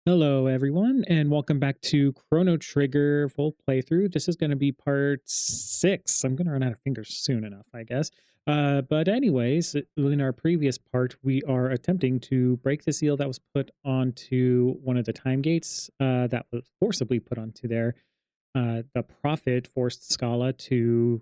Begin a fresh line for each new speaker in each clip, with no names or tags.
Hello, everyone, and welcome back to Chrono Trigger full playthrough. This is going to be part 6. I'm going to run out of fingers soon enough, I guess. But anyways, in our previous part, we are attempting to break the seal that was put onto one of the time gates that was forcibly put onto there. The Prophet forced Scala to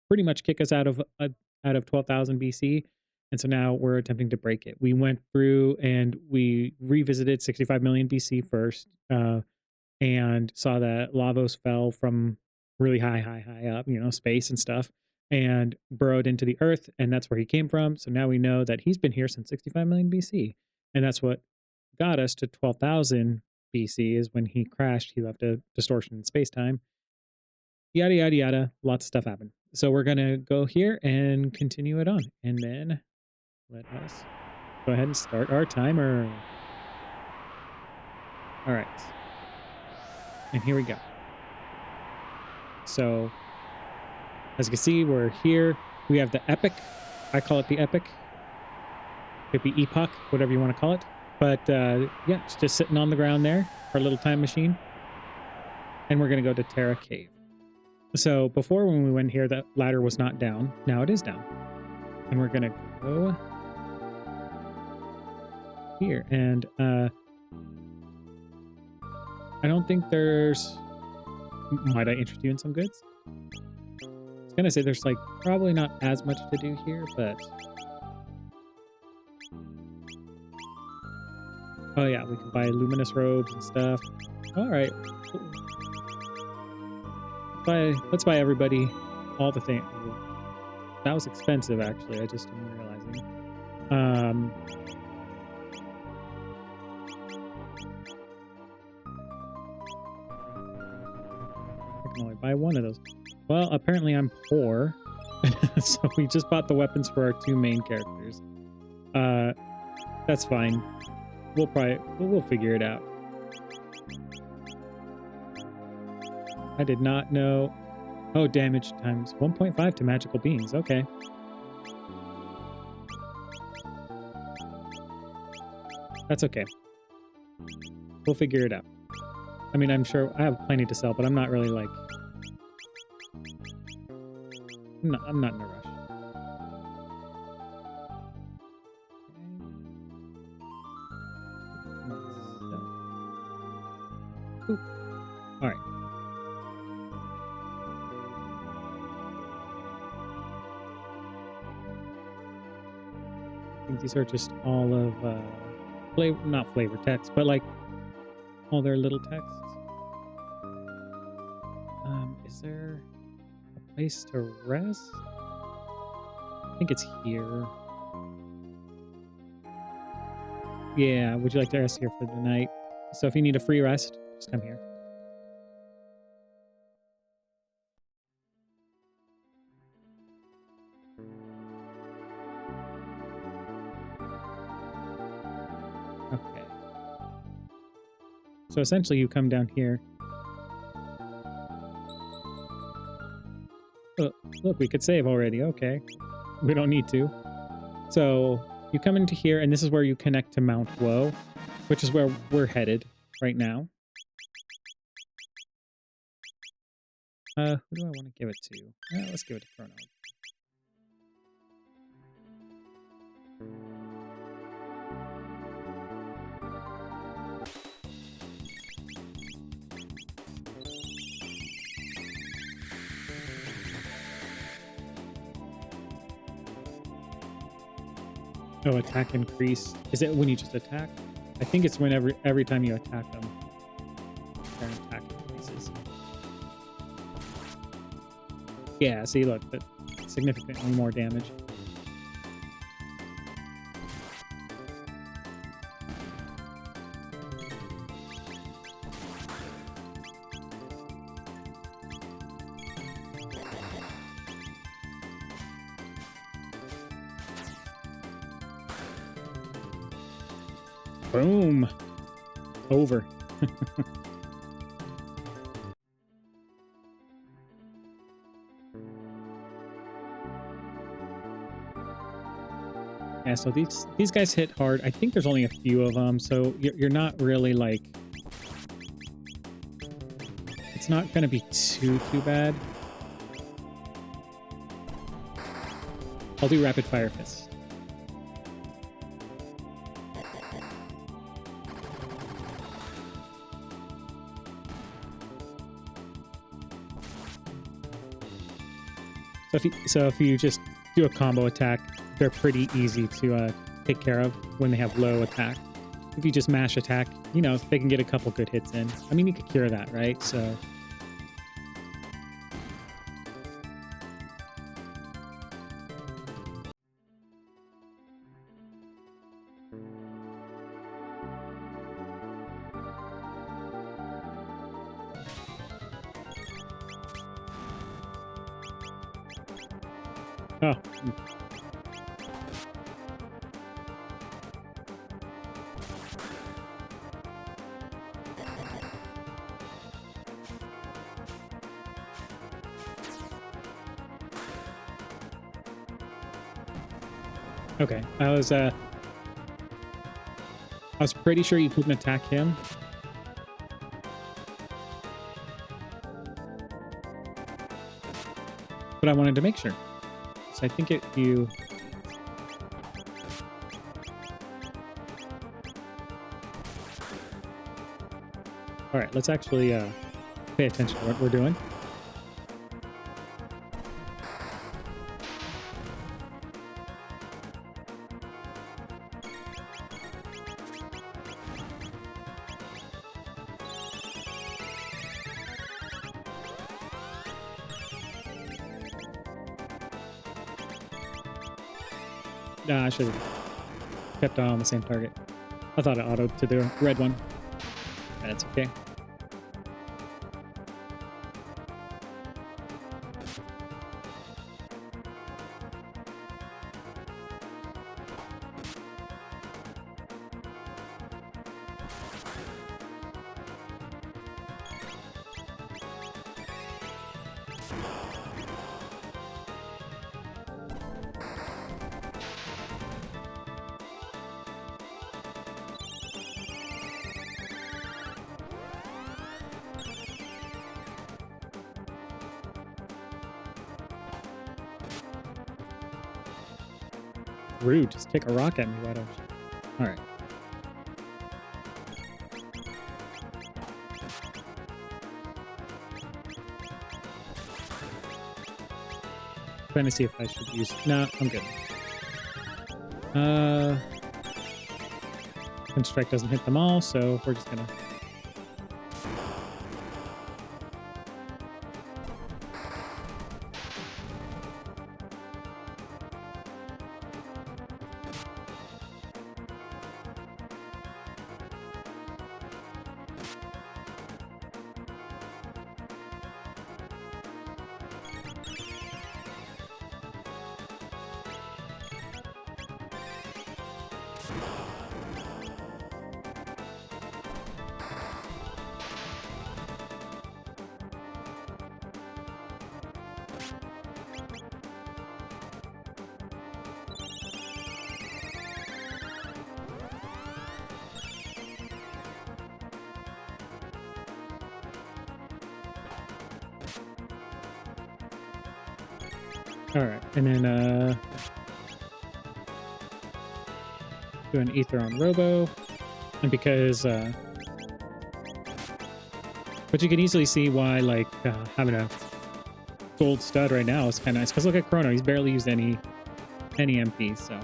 pretty much kick us out of 12,000 BC. And so now we're attempting to break it. We went through and we revisited 65 million BC first, and saw that Lavos fell from really high up, space and stuff, and burrowed into the earth, and that's where he came from. So now we know that he's been here since 65 million BC, and that's what got us to 12,000 BC is when he crashed. He left a distortion in space time. Yada yada yada. Lots of stuff happened. So we're gonna go here and continue it on, and then let us go ahead and start our timer. All right. And here we go. So, as you can see, we're here. We have the epic. I call it the epic. Could be epoch, whatever you want to call it. But yeah, it's just sitting on the ground there, our little time machine. And we're going to go to Terra Cave. So before, when we went here, that ladder was not down. Now it is down. And we're going to go here. And I don't think there's... Might I interest you in some goods? I was gonna say there's like probably not as much to do here, but... Oh yeah, we can buy luminous robes and stuff. Alright. Let's buy everybody all the things. That was expensive, actually. I just am realizing. I can only buy one of those. Well, apparently I'm poor. So we just bought the weapons for our two main characters. That's fine. We'll figure it out. I did not know. Oh, damage times 1.5 to magical beings. Okay. That's okay. We'll figure it out. I mean, I'm sure I have plenty to sell, but I'm not really like... I'm not in a rush. Okay. All right. I think these are just all of not flavor text, but like all their little texts. Is there a place to rest? I think it's here. Yeah, would you like to rest here for the night? So if you need a free rest, just come here. Okay. So essentially you come down here. Oh, look, we could save already. Okay. We don't need to. So you come into here, and this is where you connect to Mount Woe, which is where we're headed right now. Who do I want to give it to? Let's give it to Chrono. Oh, attack increase. Is it when you just attack? I think it's when every time you attack them, their attack increases. Yeah, see, look, but significantly more damage. Boom. Over. Yeah, so these guys hit hard. I think there's only a few of them, so you're not really like it's not going to be too bad. I'll do rapid fire fist. So if you just do a combo attack, they're pretty easy to take care of when they have low attack. If you just mash attack, you know, they can get a couple good hits in. I mean, you could cure that, right? So oh. Okay, I was pretty sure you couldn't attack him. But I wanted to make sure. So I think if you... All right, let's actually pay attention to what we're doing. Nah, I should have kept on the same target. I thought it autoed to the red one. That's okay. Rude, just take a rock at me, why don't you? Alright. Trying to see if I should use... No, I'm good. Strike doesn't hit them all, so we're just gonna... Alright, and then do an ether on Robo. And because but you can easily see why like having a gold stud right now is kind of nice. Because look at Chrono, he's barely used any MP, so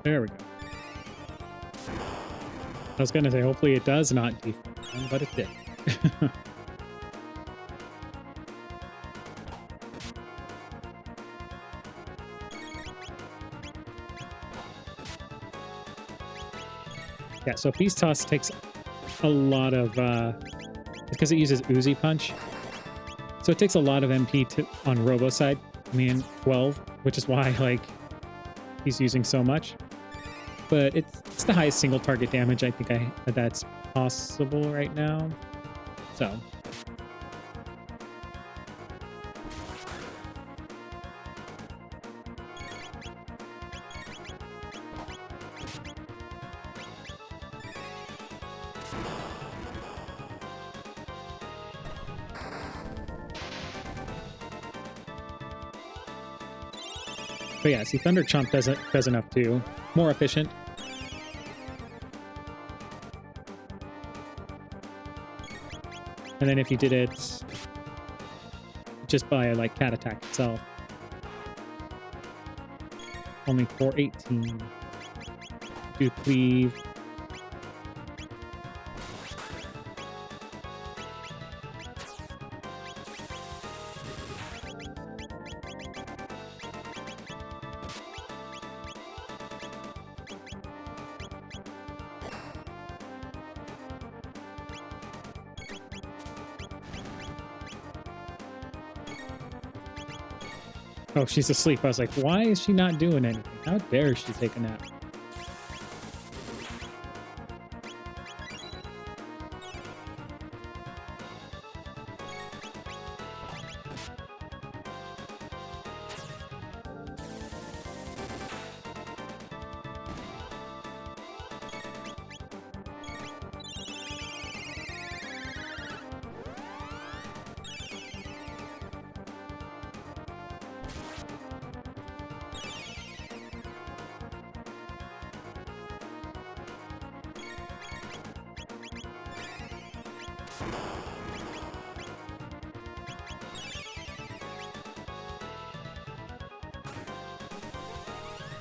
there we go. I was going to say, hopefully it does not default, but it did. Yeah, so Beast Toss takes a lot of because it uses Uzi Punch, so it takes a lot of MP on Robo side. I mean 12, which is why like he's using so much. But it's the highest single target damage I think that's possible right now. So. But yeah, see, Thunder Chomp does enough too. More efficient. And then if you did it just by like Cat Attack itself, only 418. Do Cleave. Oh, she's asleep. I was like, why is she not doing anything? How dare she take a nap?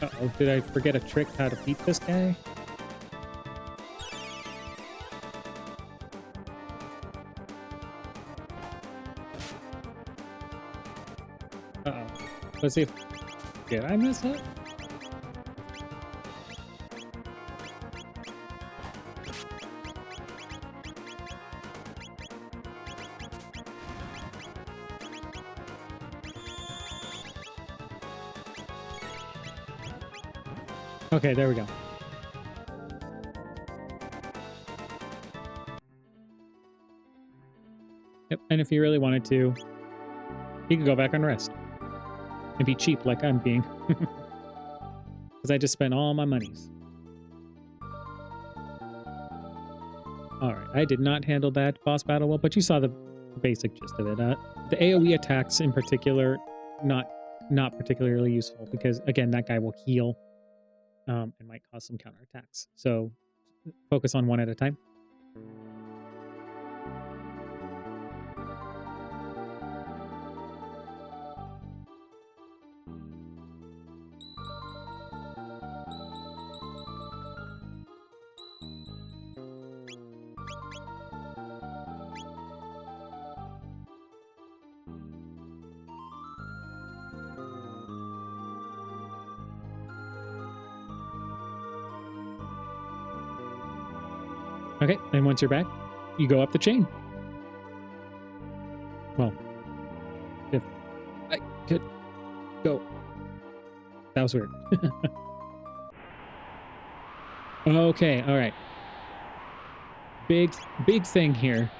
Uh-oh, did I forget a trick how to beat this guy? Uh-oh. Let's see if... Did I mess up? Okay, there we go. Yep, and if you really wanted to, you could go back and rest. And be cheap like I'm being. Because I just spent all my monies. Alright, I did not handle that boss battle well, but you saw the basic gist of it. The AoE attacks in particular, not particularly useful, because again, that guy will heal. And might cause some counterattacks. So focus on one at a time. Okay, and once you're back, you go up the chain. Well, if I could go. That was weird. Okay, all right. Big thing here.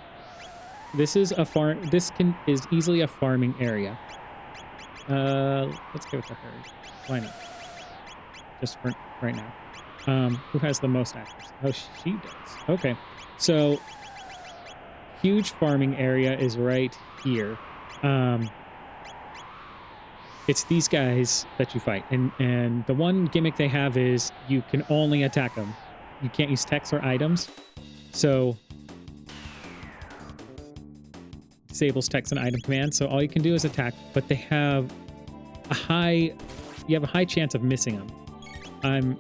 This is a farm. This is easily a farming area. Let's go with the herd. Why not? Just for right now. Who has the most accuracy? Oh, she does. Okay. So, huge farming area is right here. It's these guys that you fight. And the one gimmick they have is you can only attack them. You can't use techs or items. So, disables text and item command. So all you can do is attack, but they have you have a high chance of missing them. I'm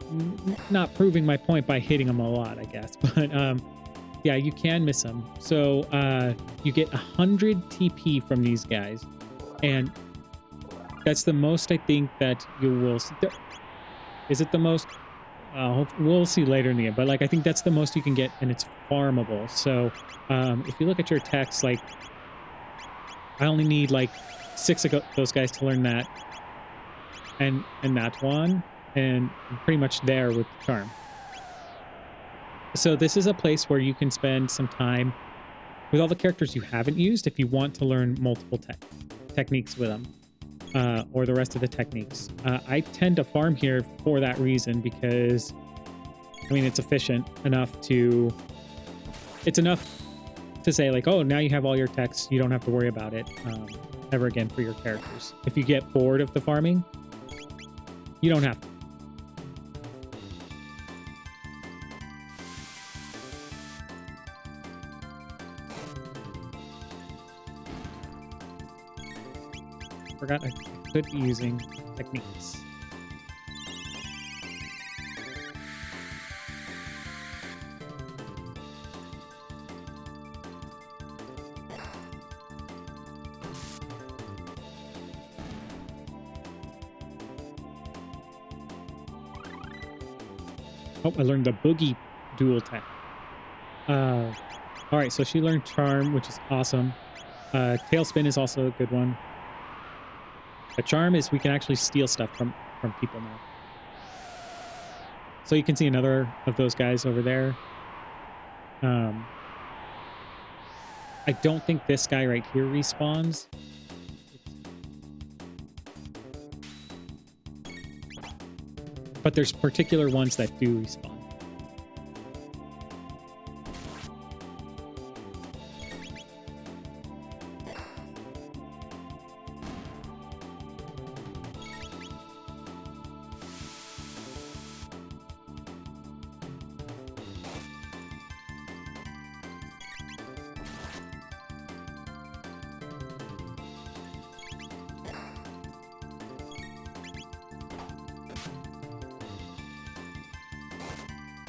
not proving my point by hitting them a lot, I guess, but yeah, you can miss them. So you get 100 TP from these guys, and that's the most I think that you will. Is it the most? we'll see later in the end, but like I think that's the most you can get, and it's farmable. So if you look at your text, like I only need like six of those guys to learn that, and that one, and I'm pretty much there with charm. So this is a place where you can spend some time with all the characters you haven't used if you want to learn multiple techniques with them, or the rest of the techniques. I tend to farm here for that reason because, I mean, it's efficient enough to... It's enough to say, like, oh, now you have all your techs. You don't have to worry about it ever again for your characters. If you get bored of the farming, you don't have to. Forgot I could be using techniques. Oh, I learned the boogie dual tech. All right, so she learned charm, which is awesome. Tailspin is also a good one. The charm is we can actually steal stuff from people now. So you can see another of those guys over there. I don't think this guy right here respawns. But there's particular ones that do respawn.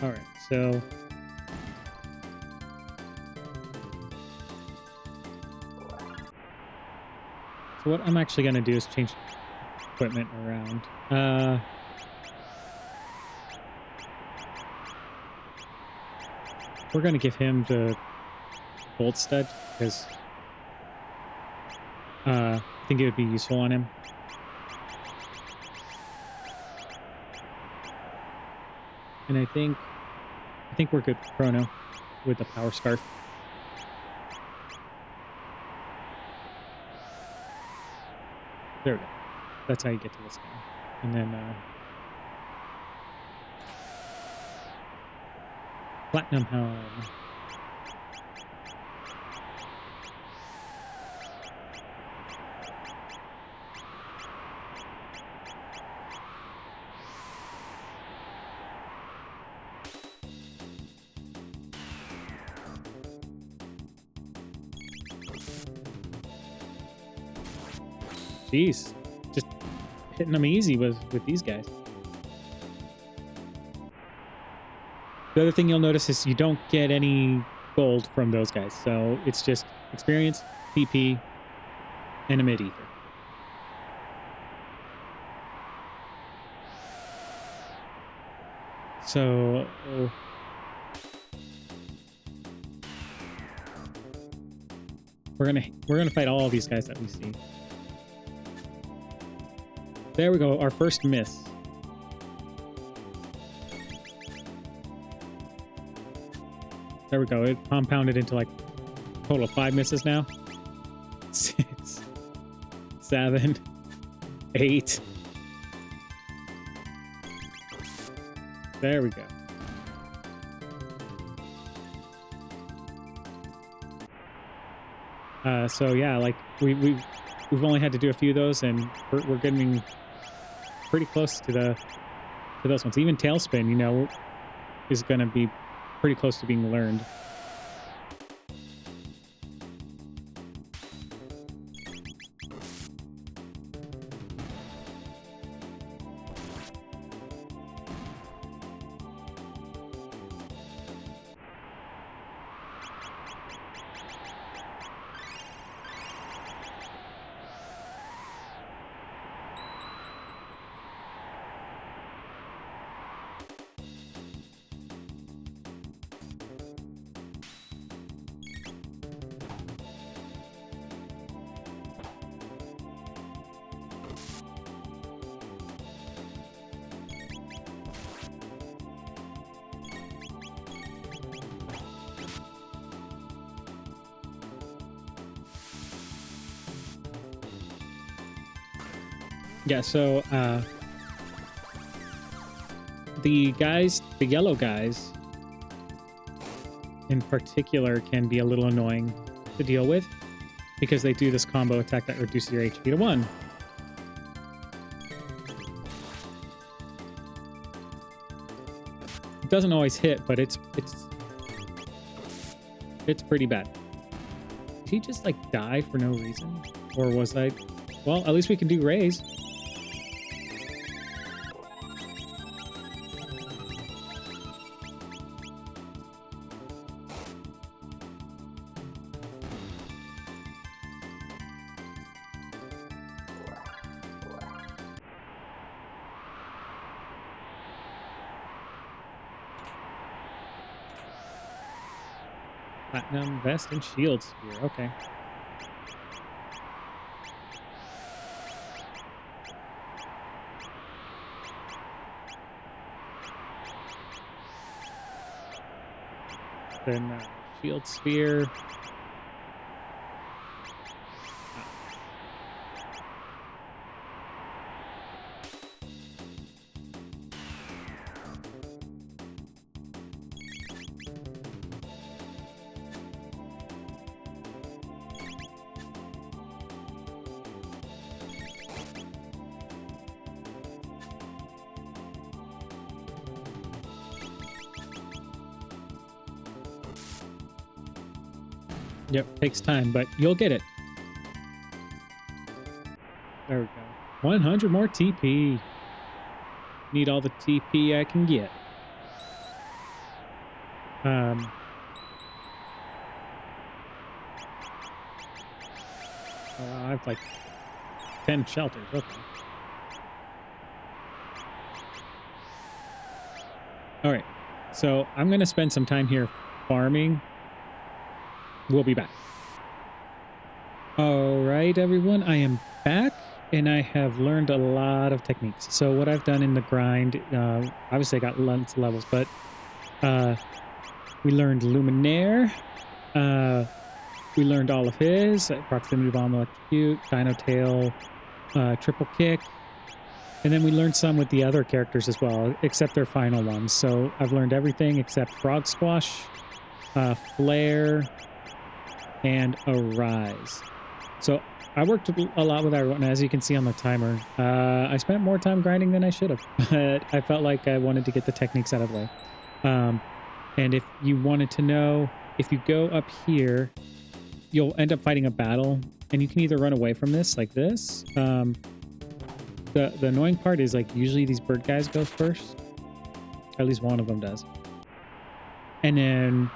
All right, so what I'm actually going to do is change equipment around. We're going to give him the gold stud because I think it would be useful on him. And I think we're good with Chrono with the power scarf. There we go. That's how you get to this guy. And then Platinum Helm. Jeez, just hitting them easy with these guys. The other thing you'll notice is you don't get any gold from those guys, so it's just experience, PP, and a mid-ether. So we're gonna fight all of these guys that we see. There we go, our first miss. There we go, it compounded into like a total of 5 misses now. 6, 7, 8. There we go. So yeah, like we've only had to do a few of those, and we're getting pretty close to those ones. Even Tailspin, you know, is going to be pretty close to being learned. Yeah, so the yellow guys in particular can be a little annoying to deal with because they do this combo attack that reduces your HP to 1. It doesn't always hit, but it's pretty bad. Did he just like die for no reason? Or was I... Well, at least we can do raise. Platinum vest and shield spear. Okay. Then shield sphere. Yep, takes time, but you'll get it. There we go. 100 more TP. Need all the TP I can get. I have like 10 shelters. Okay. All right. So I'm going to spend some time here farming. We'll be back. All right, everyone. I am back, and I have learned a lot of techniques. So what I've done in the grind, obviously I got lots of levels, but we learned Luminaire. We learned all of his. Proximity Bomb, Electrocute, Dino Tail, Triple Kick. And then we learned some with the other characters as well, except their final ones. So I've learned everything except Frog Squash, Flare, and Arise. So I worked a lot with everyone, as you can see on the timer. I spent more time grinding than I should have, but I felt like I wanted to get the techniques out of the way. And if you wanted to know, if you go up here, you'll end up fighting a battle, and you can either run away from this like this. The annoying part is like usually these bird guys go first. At least one of them does. And then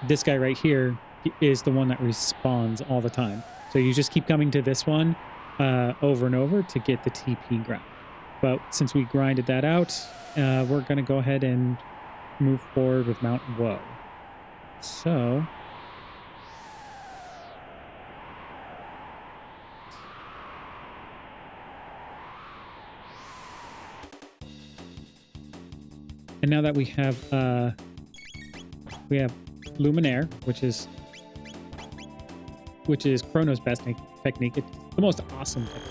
this guy right here is the one that respawns all the time. So you just keep coming to this one over and over to get the TP ground. But since we grinded that out, we're going to go ahead and move forward with Mount Woe. So... And now that we have Luminaire, which is Chrono's best technique. It's the most awesome technique.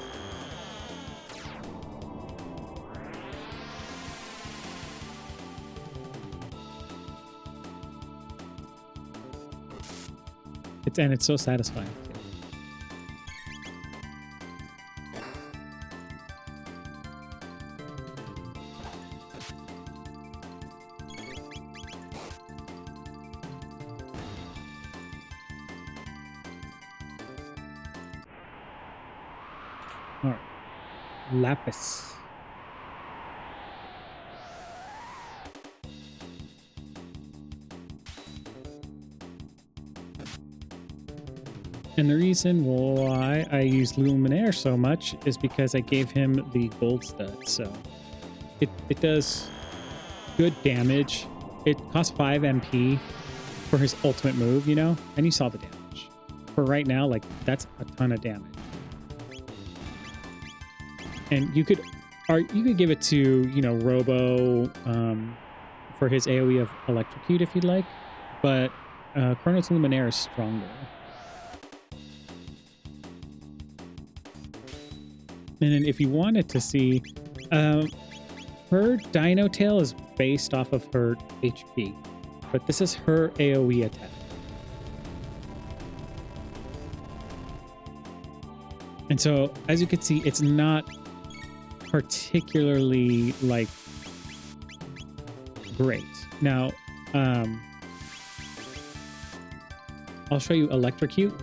It's so satisfying. All right, Lapis. And the reason why I use Luminaire so much is because I gave him the gold stud. So it does good damage. It costs 5 MP for his ultimate move, you know? And you saw the damage. For right now, like, that's a ton of damage. And you could give it to, you know, Robo for his AoE of Electrocute if you'd like. But Chrono's Luminaire is stronger. And then if you wanted to see, um, her Dino Tail is based off of her HP, but this is her AoE attack. And so, as you can see, it's not particularly, like, great. Now, I'll show you Electrocute.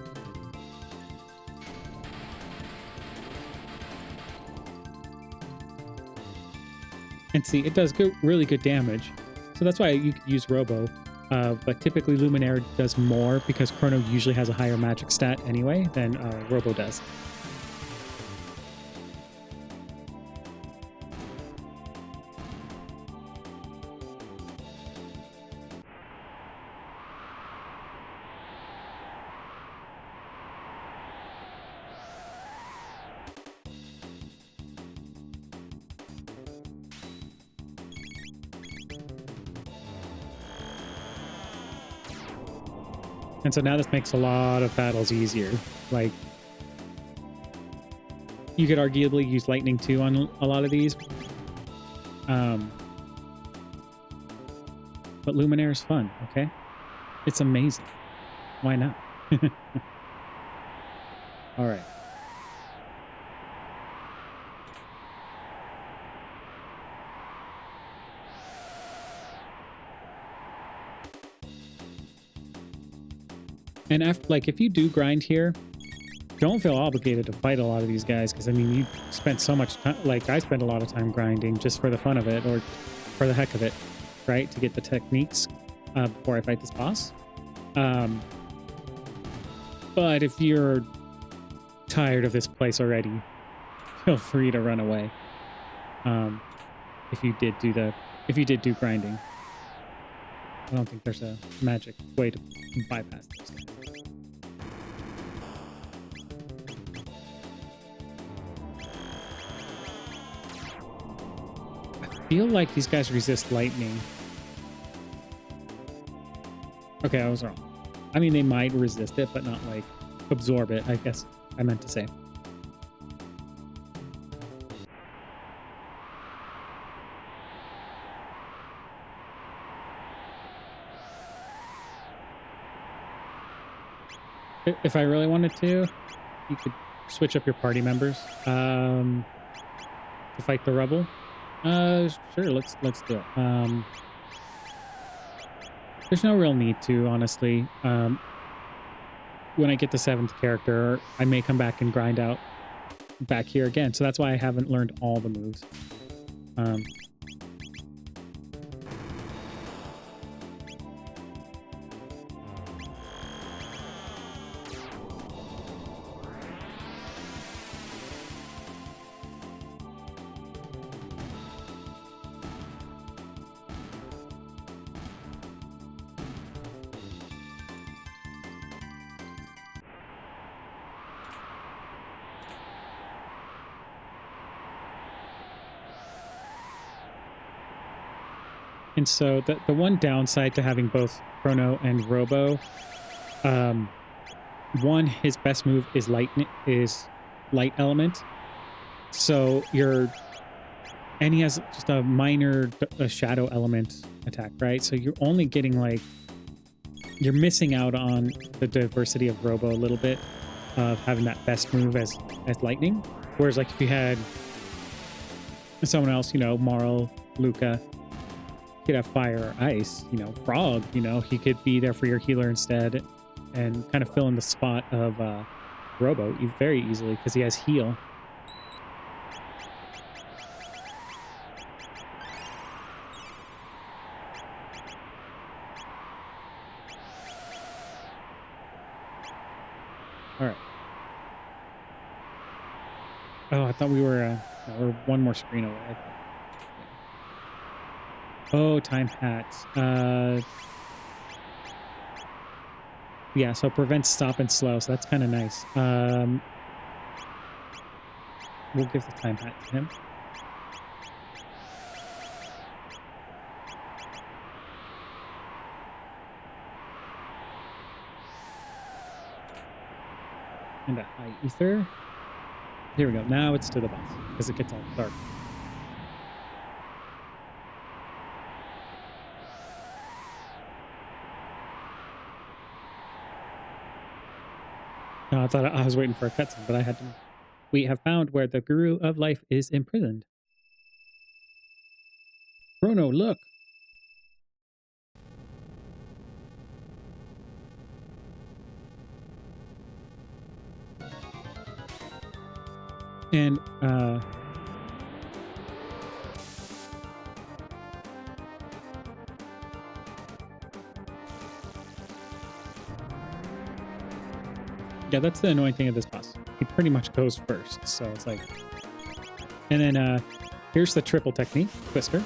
And see, it does really good damage. So that's why you could use Robo. But typically Luminaire does more because Chrono usually has a higher magic stat anyway than Robo does. And so now this makes a lot of battles easier. Like, you could arguably use Lightning too on a lot of these. But Luminaire is fun, okay? It's amazing. Why not? All right. And after, like, if you do grind here, don't feel obligated to fight a lot of these guys, because I mean, you spent so much time. Like, I spent a lot of time grinding just for the fun of it, or for the heck of it, right? To get the techniques before I fight this boss. But if you're tired of this place already, feel free to run away. If you did do grinding, I don't think there's a magic way to bypass this. I feel like these guys resist lightning. Okay, I was wrong. I mean, they might resist it, but not, like, absorb it, I guess I meant to say. If I really wanted to, you could switch up your party members to fight the rebel. Sure, let's do it. There's no real need to, honestly. When I get the 7th character, I may come back and grind out back here again. So that's why I haven't learned all the moves. And so the one downside to having both Chrono and Robo, one, his best move is light element. So and he has just a minor shadow element attack, right? So you're only getting, like, you're missing out on the diversity of Robo a little bit, of having that best move as lightning. Whereas, like, if you had someone else, you know, Marl, Luca, could have fire or ice, you know, Frog, you know, he could be there for your healer instead and kind of fill in the spot of Robo very easily because he has heal. All right. Oh, I thought we were one more screen away. I thought. Oh, time hat. Yeah, so prevents stop and slow, so that's kind of nice. We'll give the time hat to him. And a high ether. Here we go. Now it's to the boss because it gets all dark. No, I thought I was waiting for a cutscene, but I had to. We have found where the Guru of Life is imprisoned. Chrono, look! And, yeah, that's the annoying thing of this boss. He pretty much goes first, so it's like... And then, here's the triple technique, Twister.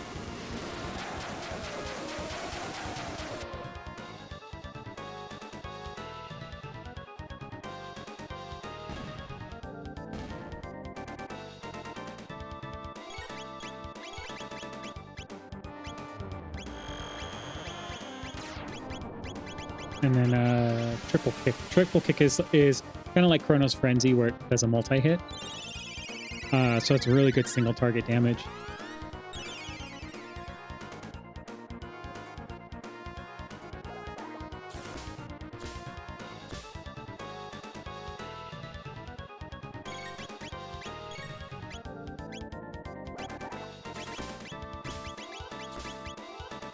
And then triple kick. Triple kick is kind of like Chrono's Frenzy, where it does a multi-hit. So it's really good single target damage.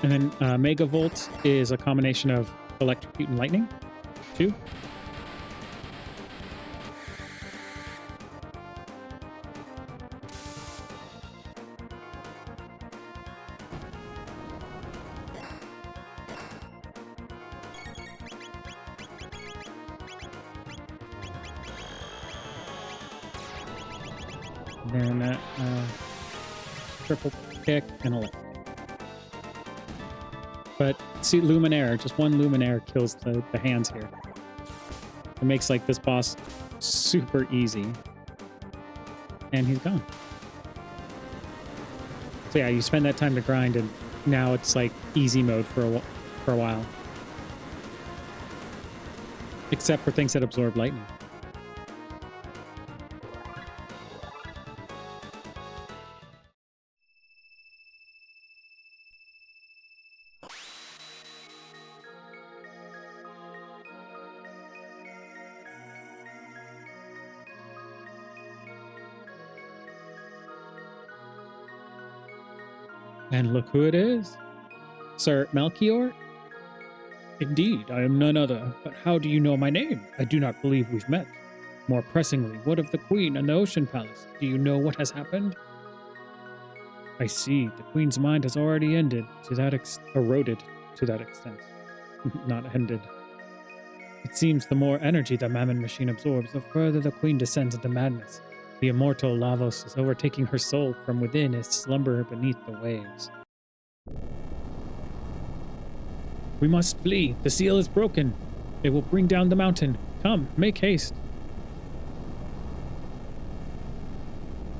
And then Mega Volt is a combination of Electrocute and Lightning, too. And then triple kick and electric. But see, Luminaire, just one Luminaire kills the hands here. It makes like this boss super easy. And he's gone. So yeah, you spend that time to grind and now it's like easy mode for a while. Except for things that absorb lightning. And look who it is. Sir Melchior? Indeed, I am none other. But how do you know my name? I do not believe we've met. More pressingly, what of the Queen and the Ocean Palace? Do you know what has happened? I see. The Queen's mind has already eroded to that extent. Not ended. It seems the more energy the Mammon machine absorbs, the further the Queen descends into madness. The immortal Lavos is overtaking her soul from within as slumber beneath the waves. We must flee. The seal is broken. It will bring down the mountain. Come, make haste.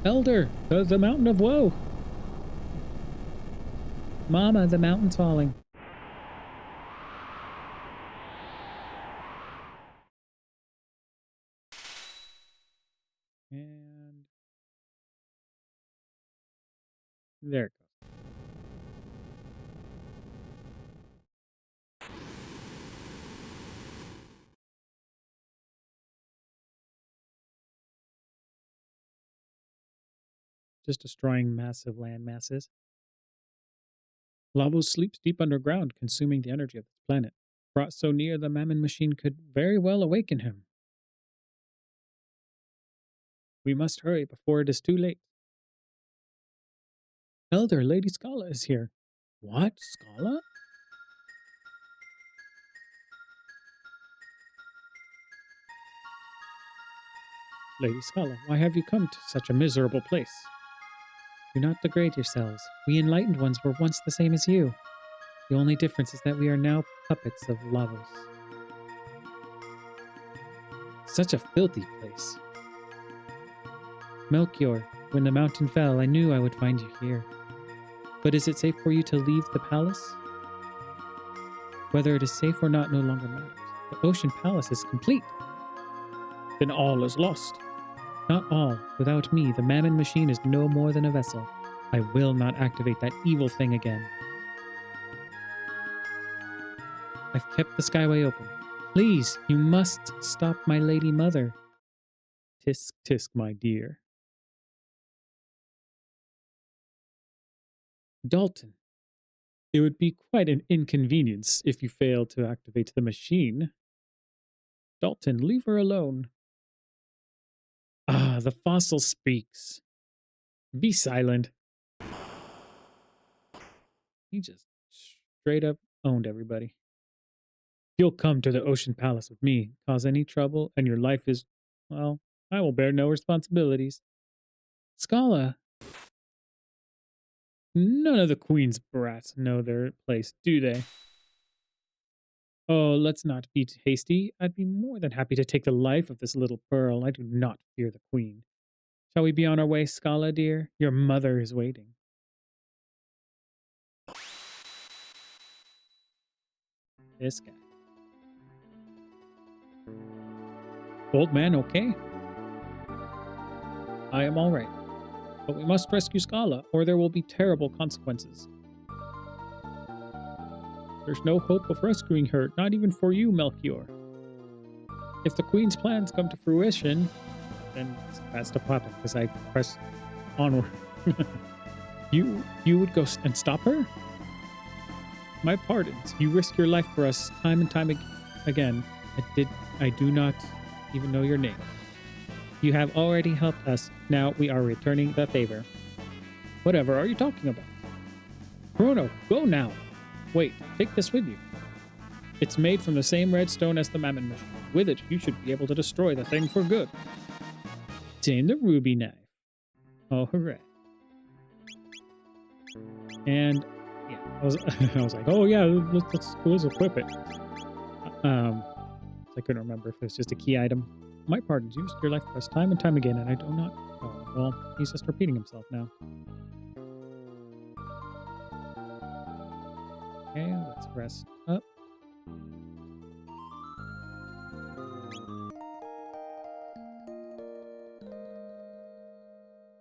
Elder, the mountain of woe. Mama, the mountain's falling. And there it goes. Just destroying massive land masses. Lavos sleeps deep underground, consuming the energy of this planet. Brought so near, the Mammon machine could very well awaken him. We must hurry before it is too late. Elder, Lady Scala is here. What? Scala? Lady Scala, why have you come to such a miserable place? Do not degrade yourselves. We enlightened ones were once the same as you. The only difference is that we are now puppets of Lavos. Such a filthy place. Melchior, when the mountain fell, I knew I would find you here. But is it safe for you to leave the palace? Whether it is safe or not no longer matters. The Ocean Palace is complete. Then all is lost. Not all. Without me, the Mammon machine is no more than a vessel. I will not activate that evil thing again. I've kept the skyway open. Please, you must stop my lady mother. Tisk, tisk, my dear. Dalton, it would be quite an inconvenience if you failed to activate the machine. Dalton, leave her alone. Ah, the fossil speaks. Be silent. He just straight up owned everybody. You'll come to the Ocean Palace with me, cause any trouble, and your life is, well, I will bear no responsibilities. Scala, none of the Queen's brats know their place, do they? Oh, let's not be too hasty. I'd be more than happy to take the life of this little pearl. I do not fear the Queen. Shall we be on our way, Scala, dear? Your mother is waiting. This guy. Old man, okay? I am all right. But we must rescue Scala, or there will be terrible consequences. There's no hope of rescuing her, not even for you, Melchior. If the Queen's plans come to fruition, then that's the problem, because I press onward. You would go and stop her? My pardons. You risk your life for us time and time again. I do not even know your name. You have already helped us. Now we are returning the favor. Whatever are you talking about? Chrono, go now. Wait, take this with you. It's made from the same red stone as the Mammon machine. With it, you should be able to destroy the thing for good. Tame the ruby knife. Oh, hooray. And, yeah, I was like, oh yeah, let's equip it. I couldn't remember if it was just a key item. My pardons, you risked your life for us time and time again, and I do not... Oh, well, he's just repeating himself now. Okay, let's rest up.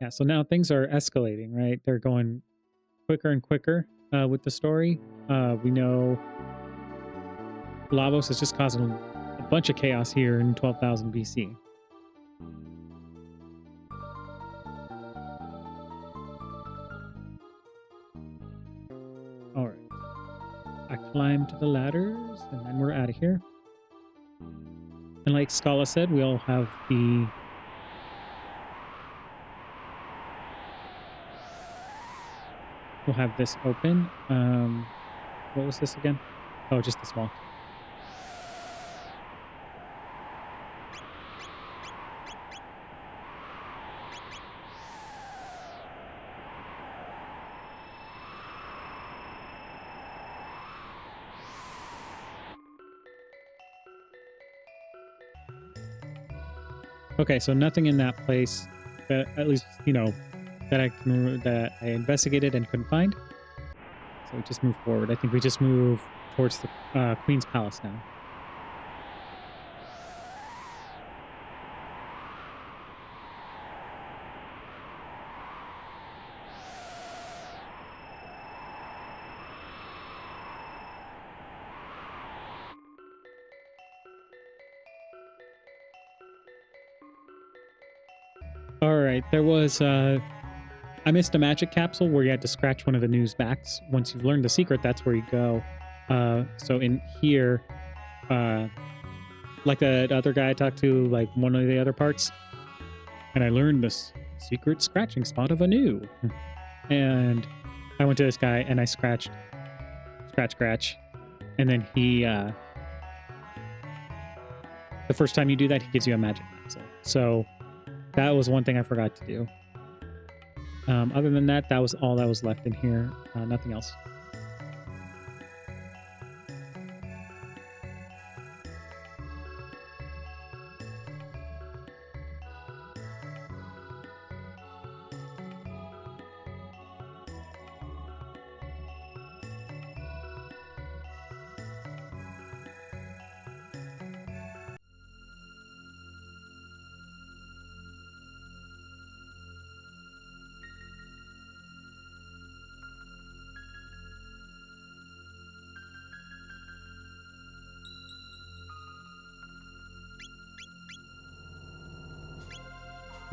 Yeah, so now things are escalating, right? They're going quicker and quicker with the story. We know Lavos is just causing a bunch of chaos here in 12,000 BC. All right. I climb to the ladders, and then we're out of here. And like Scala said, we'll have the... We'll have this open. What was this again? Oh, just the small. Okay, so nothing in that place that, at least, you know, that I investigated and couldn't find. So we just move forward. I think we just move towards the Queen's Palace now. All right, there was I missed a magic capsule where you had to scratch one of the news backs. Once you've learned the secret, that's where you go. So in here, like the other guy I talked to, like one of the other parts, and I learned this secret scratching spot of Anu. And I went to this guy and I scratch, and then he, the first time you do that, he gives you a magic capsule. So that was one thing I forgot to do. Other than that, that was all that was left in here. Nothing else.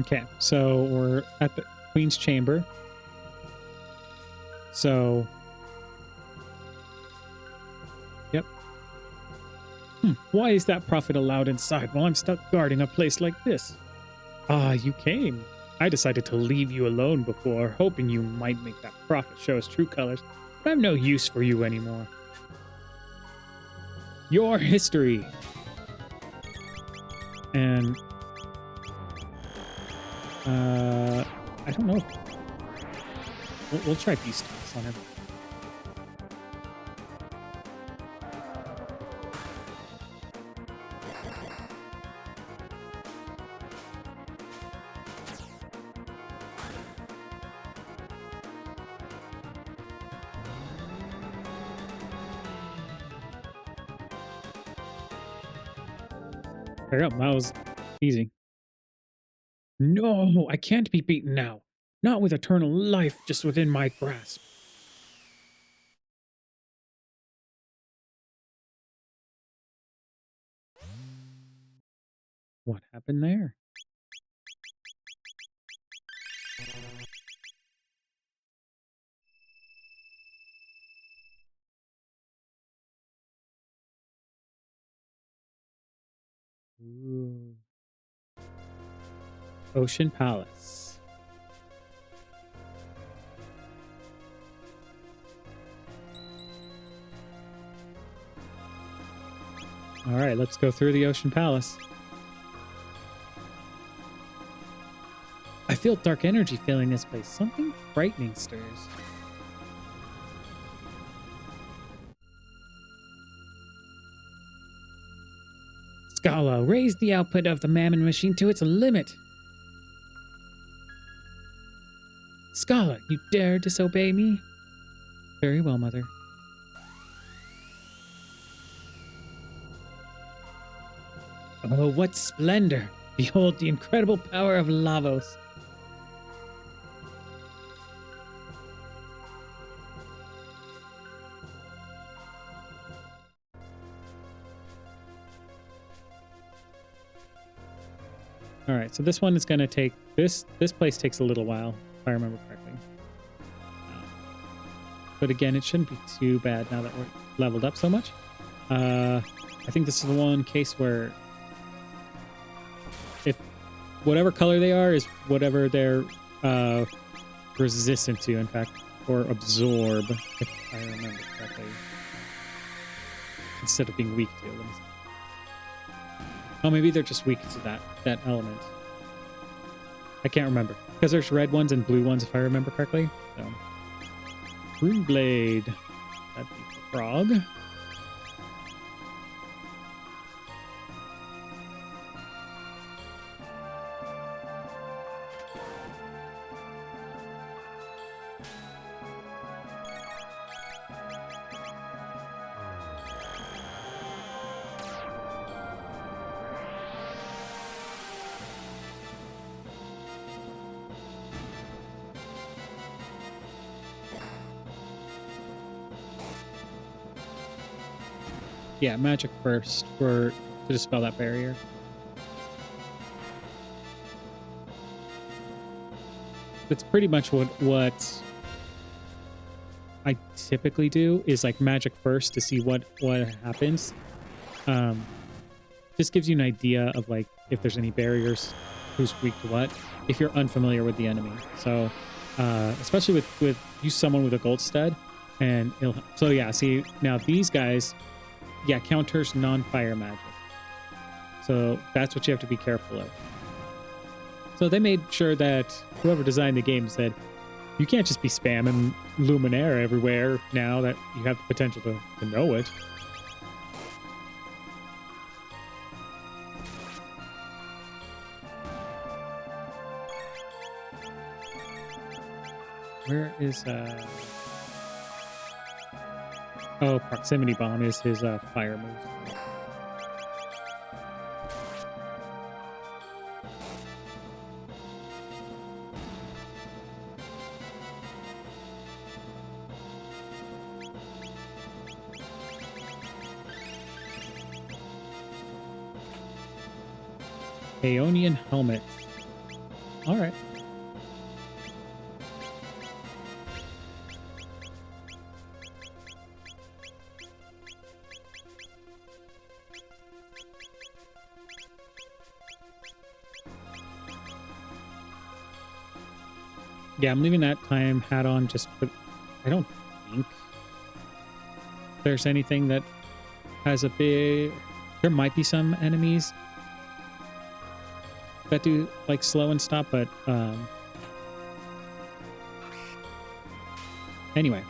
Okay, so we're at the Queen's Chamber. So, yep. Why is that prophet allowed inside while I'm stuck guarding a place like this? Ah, you came. I decided to leave you alone before, hoping you might make that prophet show his true colors, but I'm no use for you anymore. Your history. And, I don't know if we'll try peace talks on him. There you go. That was easy. No, I can't be beaten now. Not with eternal life just within my grasp. What happened there? Ooh. Ocean Palace. All right, let's go through the Ocean Palace. I feel dark energy filling this place. Something frightening stirs. Scala, raise the output of the Mammon machine to its limit. Scala, you dare disobey me? Very well, Mother. Oh, what splendor! Behold the incredible power of Lavos. All right, so this one is going to take this place takes a little while, if I remember correctly. But again, it shouldn't be too bad now that we're leveled up so much. I think this is the one case where if whatever color they are is whatever they're resistant to, in fact, or absorb, if I remember correctly, instead of being weak to. Let me see. Oh, maybe they're just weak to that element. I can't remember because there's red ones and blue ones, if I remember correctly. So, Rune Blade. That'd be for Frog. Yeah, magic first to dispel that barrier. That's pretty much what I typically do is like magic first to see what happens. Just gives you an idea of like if there's any barriers, who's weak to what, if you're unfamiliar with the enemy. So especially with use someone with a gold stud, and so yeah. See now these guys. Yeah, counters non-fire magic. So that's what you have to be careful of. So they made sure that whoever designed the game said, you can't just be spamming Luminaire everywhere now that you have the potential to know it. Where is Oh, Proximity Bomb is his fire move. Aeonian Helmet. All right. Yeah, I'm leaving that time hat on just for... I don't think there's anything that has a big... There might be some enemies that do like slow and stop, but anyway.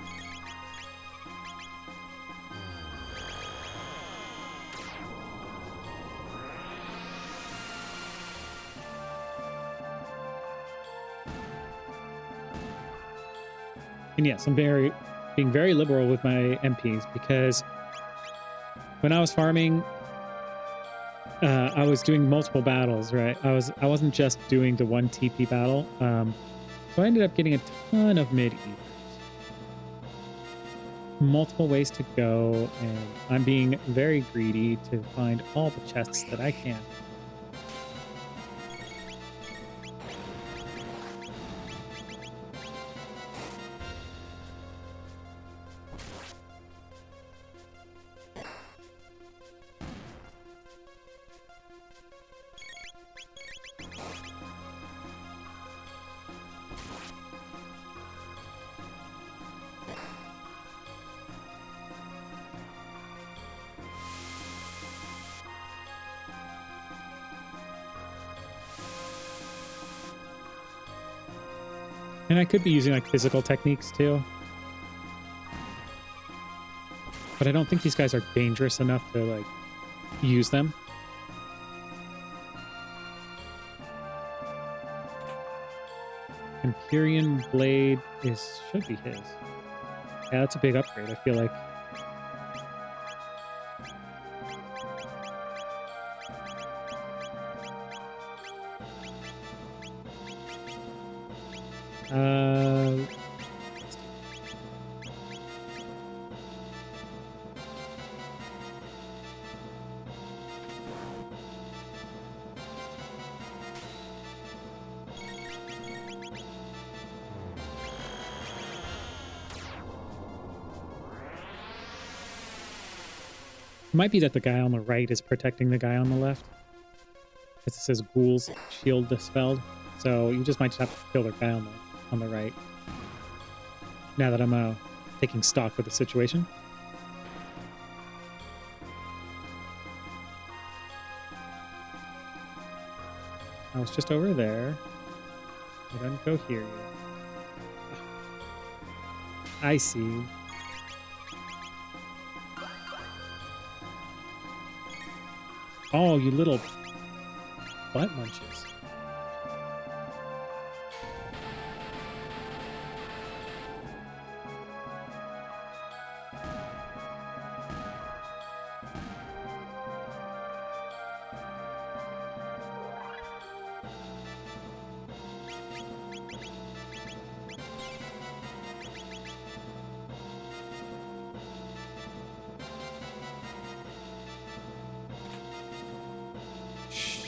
And yes, I'm being very liberal with my MPs because when I was farming, I was doing multiple battles, right? I wasn't just doing the one TP battle. So I ended up getting a ton of mid ethers. Multiple ways to go, and I'm being very greedy to find all the chests that I can. And I could be using like physical techniques too. But I don't think these guys are dangerous enough to like use them. Empyrean Blade should be his. Yeah, that's a big upgrade, I feel like. It might be that the guy on the right is protecting the guy on the left. Because it says Ghoul's shield dispelled. So you just might just have to kill the guy on the right. Now that I'm taking stock of the situation. I was just over there. I didn't go here yet. I see. Oh, you little butt munches.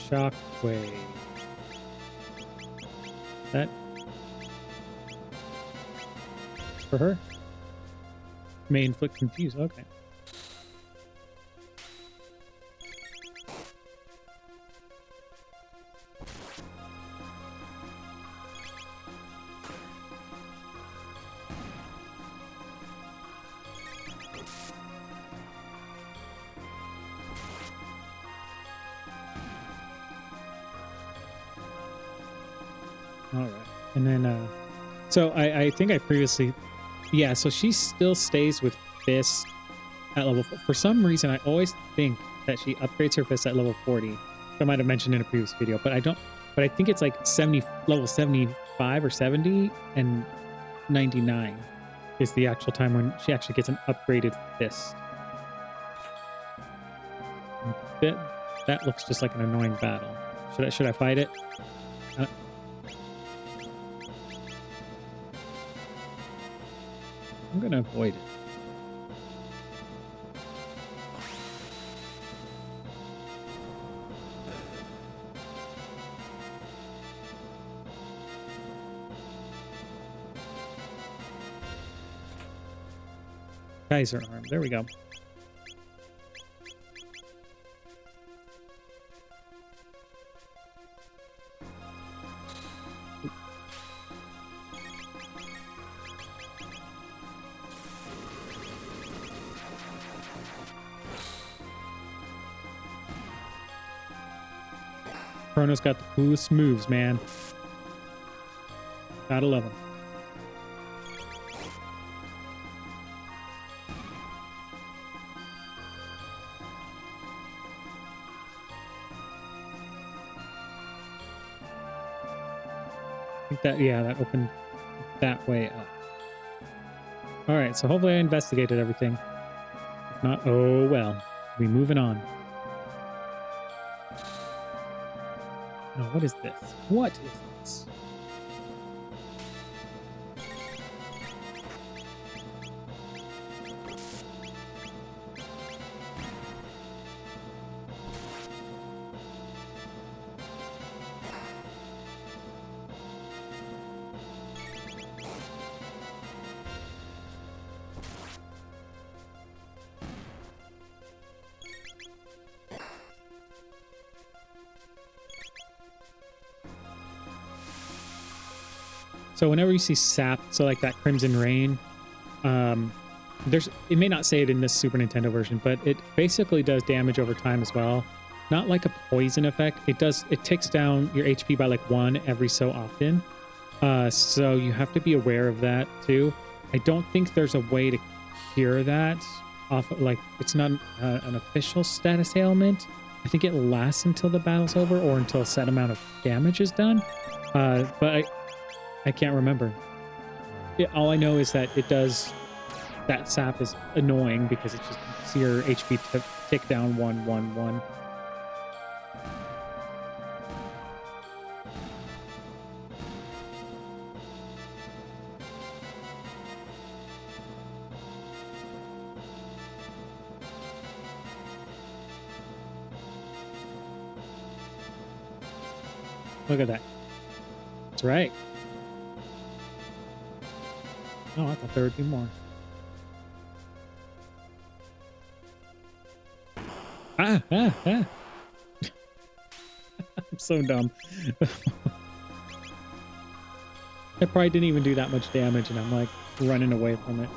Shockwave. That for her? May inflict confuse. Okay. All right. And then, so I think I previously, yeah, so she still stays with Fist at level 4. For some reason, I always think that she upgrades her Fist at level 40. I might have mentioned in a previous video, but I don't, but I think it's like level 75 or 70 and 99 is the actual time when she actually gets an upgraded Fist. That looks just like an annoying battle. Should I fight it? I'm gonna avoid it. Kaiser arm. There we go. Chrono's got the coolest moves, man. Gotta love him. I think that, yeah, that opened that way up. All right, so hopefully I investigated everything. If not, oh well. We're moving on. No, what is this? What is this? So whenever you see sap, so like that Crimson Rain, it may not say it in this Super Nintendo version, but it basically does damage over time as well. Not like a poison effect. It ticks down your HP by like 1 every so often. So you have to be aware of that too. I don't think there's a way to cure that off, like it's not an official status ailment. I think it lasts until the battle's over or until a set amount of damage is done. But I can't remember. All I know is that it does. That sap is annoying because it's just see your HP tick down 1, 1, 1. Look at that. That's right. Oh, I thought there would be more. Ah. I'm so dumb. I probably didn't even do that much damage, and I'm like running away from it.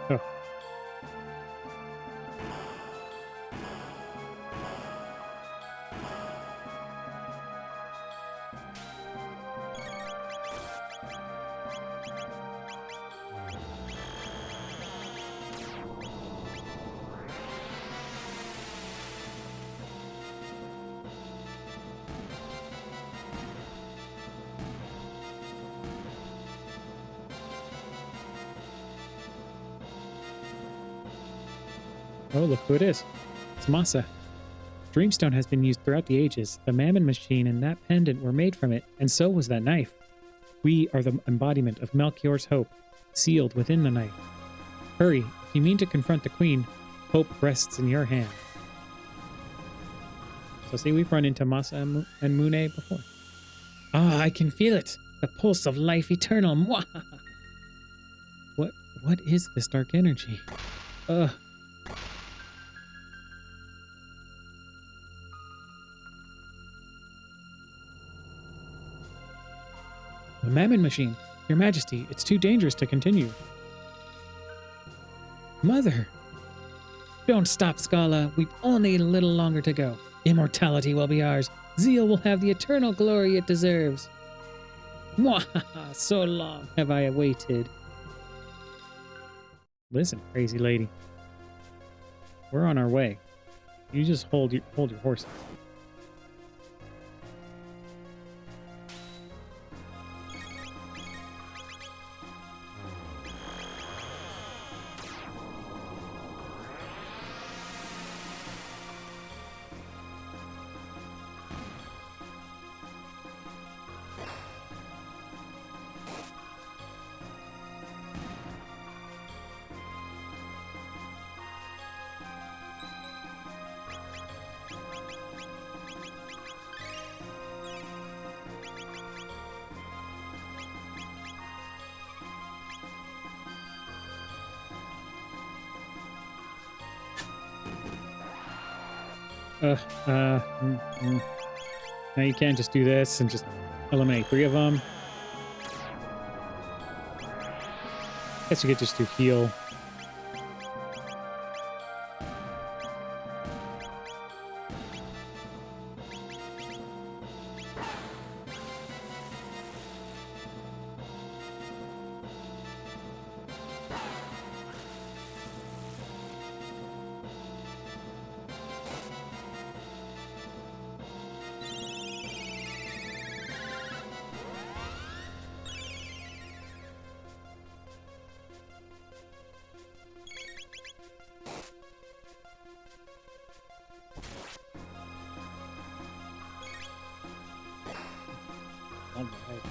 Oh. Oh, look who it is. It's Masa. Dreamstone has been used throughout the ages. The Mammon Machine and that pendant were made from it, and so was that knife. We are the embodiment of Melchior's hope, sealed within the knife. Hurry, if you mean to confront the Queen, hope rests in your hand. So see, we've run into Masa and Mune before. Ah, I can feel it. The pulse of life eternal. Mwahaha. What is this dark energy? Ugh. The Mammon Machine. Your Majesty, it's too dangerous to continue. Mother! Don't stop, Scala. We've only a little longer to go. Immortality will be ours. Zeal will have the eternal glory it deserves. Mwahaha! So long have I waited. Listen, crazy lady. We're on our way. You just hold your horses. Now you can't just do this and just eliminate 3 of them. Guess you could just do heal. All right.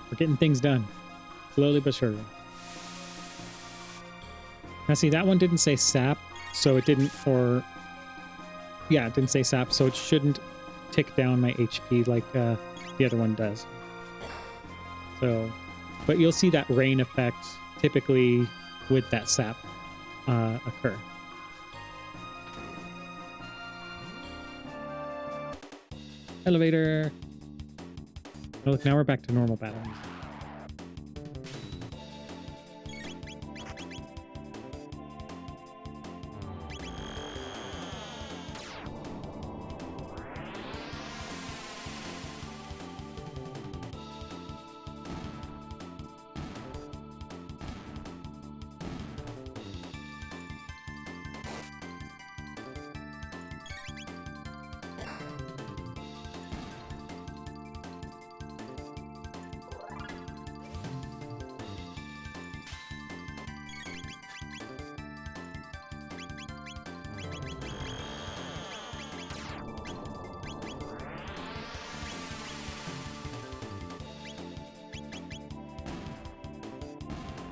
We're getting things done. Slowly but surely. Now see, that one didn't say sap, so it didn't, or... Yeah, it didn't say sap, so it shouldn't tick down my HP like the other one does. So, but you'll see that rain effect typically with that sap occur. Elevator. Oh, look, now we're back to normal battle music.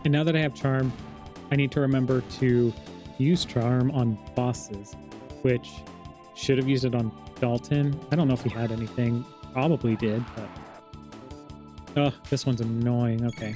And now that I have Charm, I need to remember to use Charm on bosses, which should have used it on Dalton. I don't know if he had anything. Probably did, but... Oh, this one's annoying. Okay.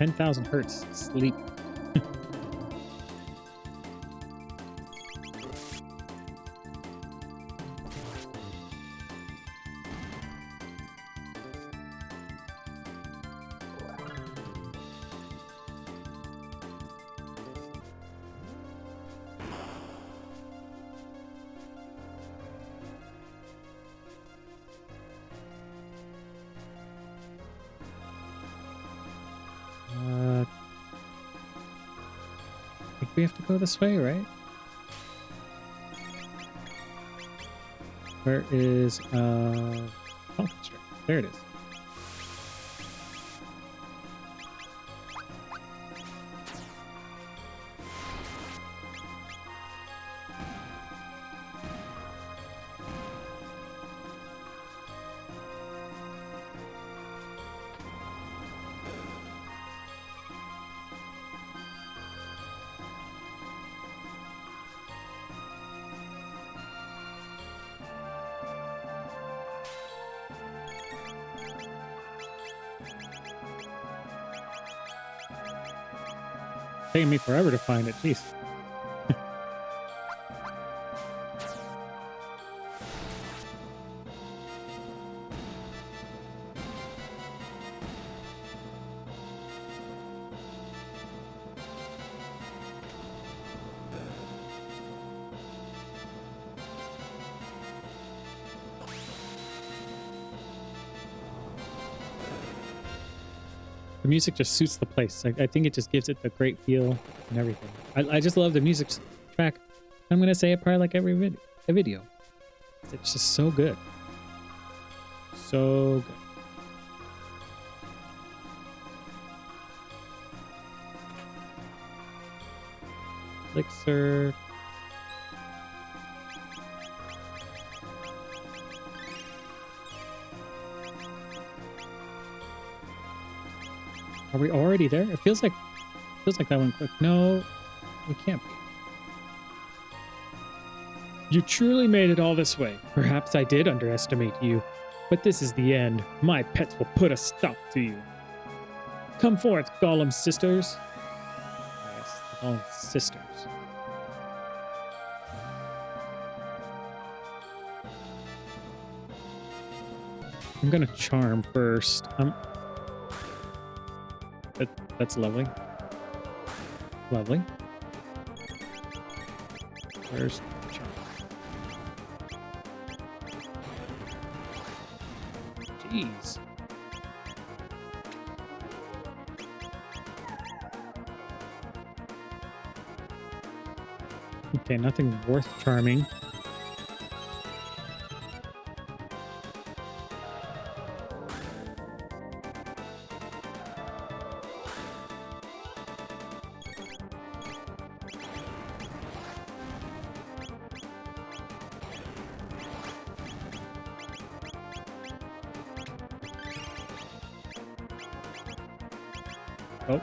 $10,000 hertz. Sleep. I think we have to go this way, right? Where is oh, sure. There it is. Taking me forever to find it. Jeez. The music just suits the place. I think it just gives it the great feel and everything. I just love the music track. I'm gonna say it probably like every a video. It's just so good. So good. Elixir. Are we already there? It feels like that went quick. No, we can't be. You truly made it all this way. Perhaps I did underestimate you, but this is the end. My pets will put a stop to you. Come forth, Gollum sisters. Yes, Gollum sisters. I'm gonna charm first. That's lovely. Lovely. First charm. Jeez. Okay, nothing worth charming. Oh,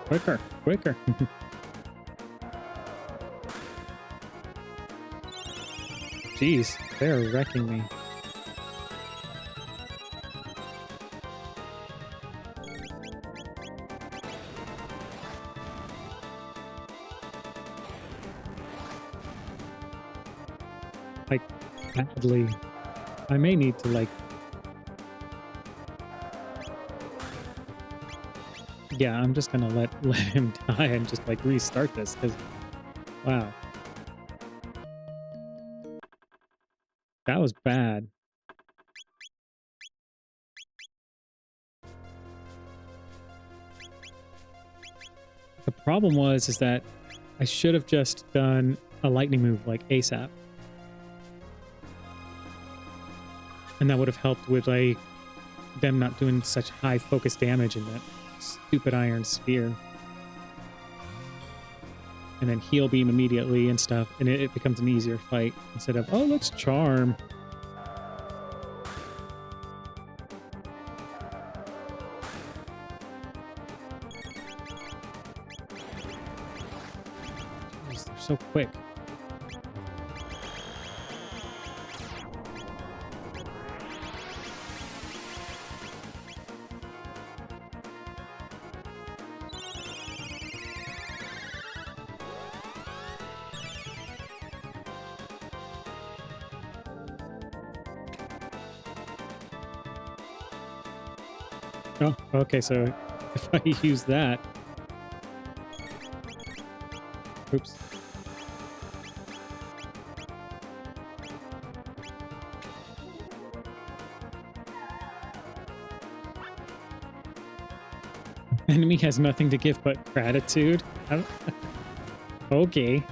quicker, quicker. Jeez, they're wrecking me. Like, badly. I may need to, like... Yeah, I'm just gonna let him die and just, like, restart this, because... Wow. That was bad. The problem is that I should have just done a lightning move like ASAP. And that would have helped with, like, them not doing such high focus damage in that stupid iron sphere. And then heal beam immediately and stuff, and it becomes an easier fight instead of, oh, let's charm. Jeez, they're so quick. Oh, okay, so if I use that... Oops. Enemy has nothing to give but gratitude? Okay.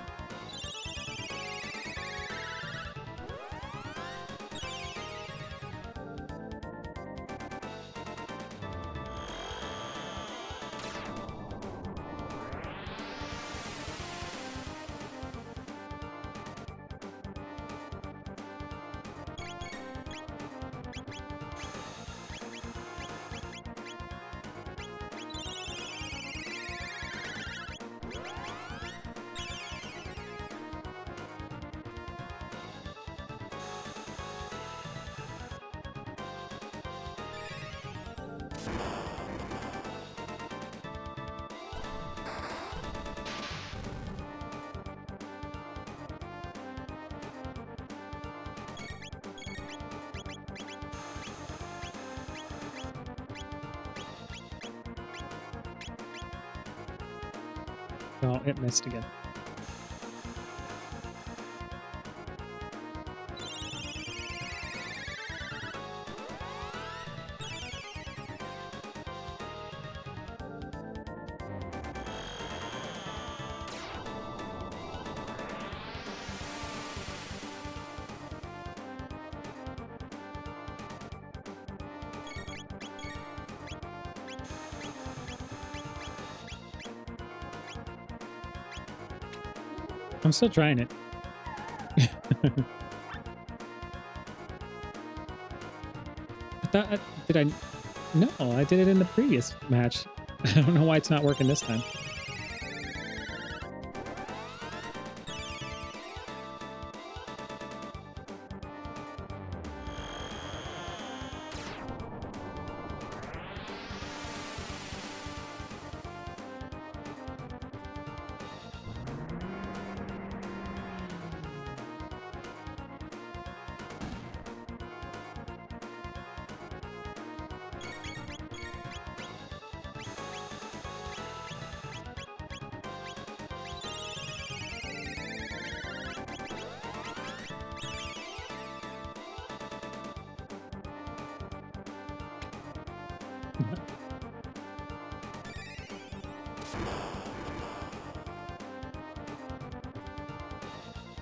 Oh, it missed again. I'm still trying it. I thought, did I? No, I did it in the previous match. I don't know why it's not working this time.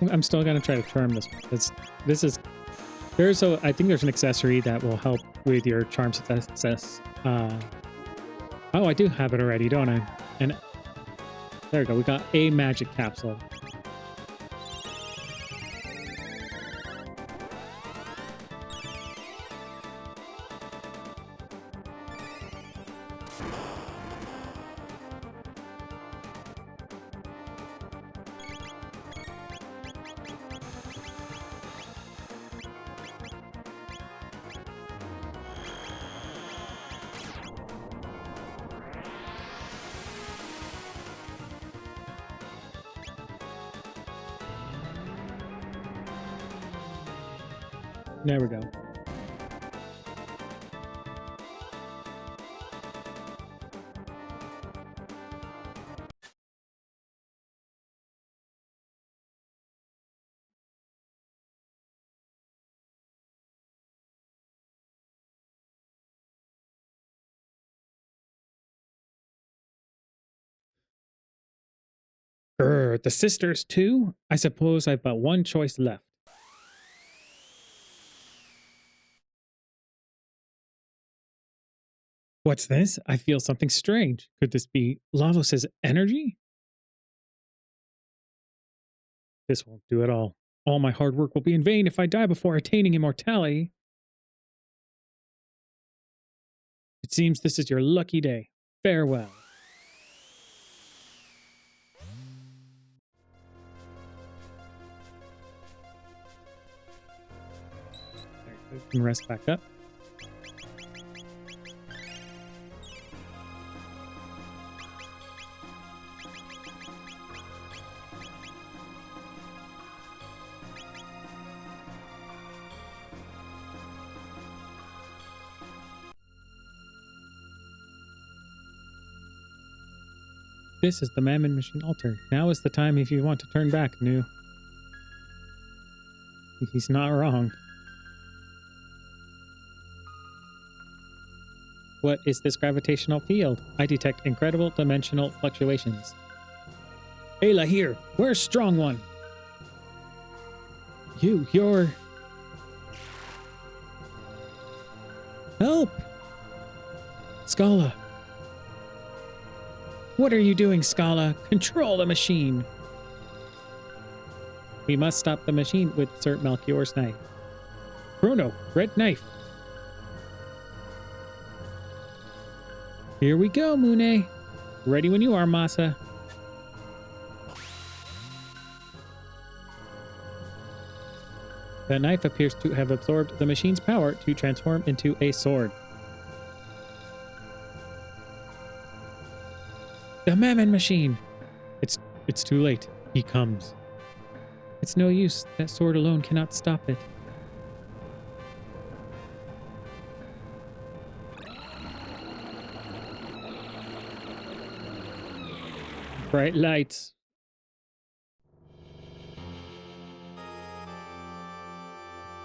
I'm still gonna try to charm this because this is I think there's an accessory that will help with your charm success. Oh, I do have it already, don't I? And there we go. We got a magic capsule. There we go. The sisters too? I suppose I've but one choice left. What's this? I feel something strange. Could this be Lavos' energy? This won't do at all. All my hard work will be in vain if I die before attaining immortality. It seems this is your lucky day. Farewell. There, we can rest back up. This is the Mammon Machine altar. Now is the time if you want to turn back, Nu. He's not wrong. What is this gravitational field? I detect incredible dimensional fluctuations. Ayla here! Where's Strong One? You're... Help! Scala! What are you doing, Scala? Control the machine! We must stop the machine with Sir Melchior's knife. Chrono, red knife! Here we go, Mune! Ready when you are, Masa. The knife appears to have absorbed the machine's power to transform into a sword. The Mammon Machine! It's too late. He comes. It's no use. That sword alone cannot stop it. Bright lights.